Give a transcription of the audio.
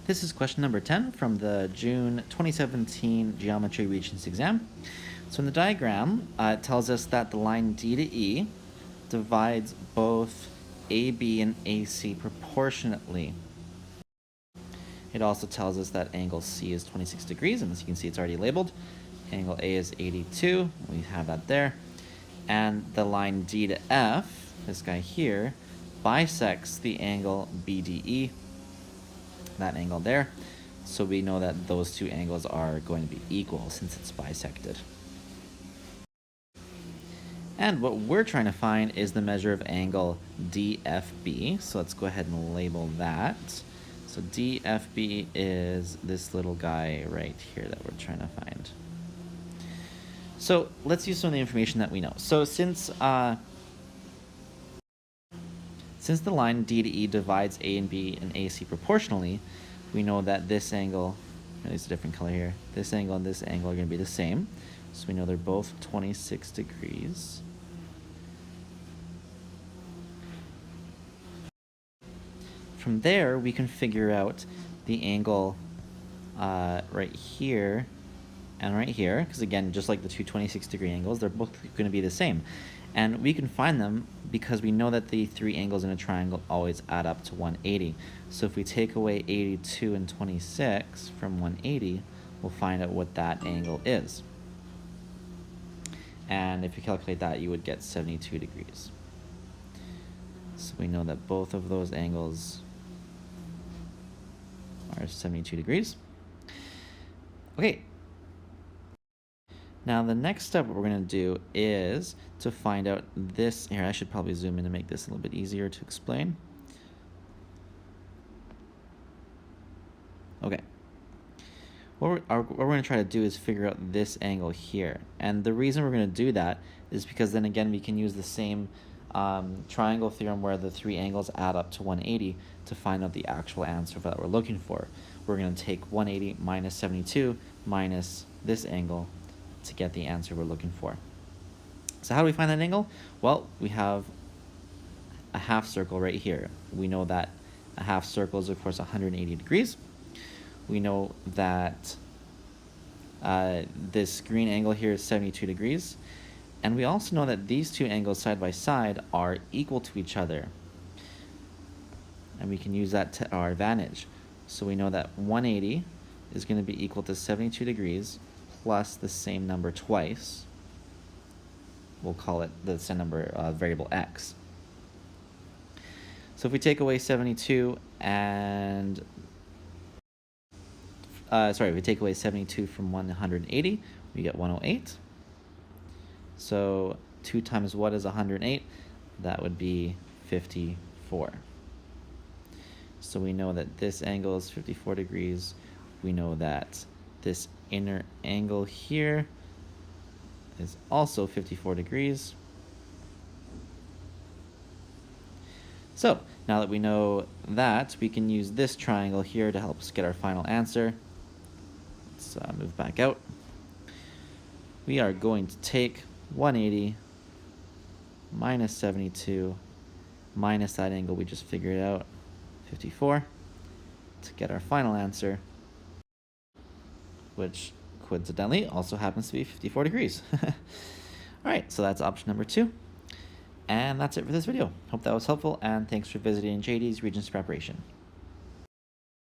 This is question number 10 from the June 2017 Geometry Regents exam. So in the diagram, it tells us that the line D to E divides both AB and AC proportionately. It also tells us that angle C is 26 degrees, and as you can see, it's already labeled. Angle A is 82, we have that there. And the line D to F, this guy here, bisects the angle BDE, that angle there. So we know that those two angles are going to be equal since it's bisected. And what we're trying to find is the measure of angle DFB. So let's go ahead and label that. So DFB is this little guy right here that we're trying to find. So let's use some of the information that we know. So since the line D to E divides A and B and AC proportionally, we know that this angle, at least a different color here, this angle and this angle are going to be the same. So we know they're both 26 degrees. From there, we can figure out the angle right here and right here, because again, just like the two 26-degree angles, they're both going to be the same. And we can find them because we know that the three angles in a triangle always add up to 180. So if we take away 82 and 26 from 180, we'll find out what that angle is. And if you calculate that, you would get 72 degrees. So we know that both of those angles are 72 degrees. Okay. Now the next step what we're going to do is to find out this. Here, I should probably zoom in to make this a little bit easier to explain. Okay. What we're going to try to do is figure out this angle here. And the reason we're going to do that is because then again we can use the same triangle theorem where the three angles add up to 180 to find out the actual answer that we're looking for. We're going to take 180 minus 72 minus this angle to get the answer we're looking for. So how do we find that angle? Well, we have a half circle right here. We know that a half circle is of course 180 degrees. We know that this green angle here is 72 degrees. And we also know that these two angles side by side are equal to each other. And we can use that to our advantage. So we know that 180 is going to be equal to 72 degrees plus the same number twice. We'll call it the same number variable x. So if we take away 72 and if we take away 72 from 180, we get 108. So 2 times what is 108? That would be 54. So we know that this angle is 54 degrees. We know that this inner angle here is also 54 degrees. So now that we know that, we can use this triangle here to help us get our final answer. Let's move back out. We are going to take 180 minus 72 minus that angle we just figured out, 54, to get our final answer, which coincidentally also happens to be 54 degrees. All right, so that's option number 2. And that's it for this video. Hope that was helpful, and thanks for visiting JD's Regents Preparation.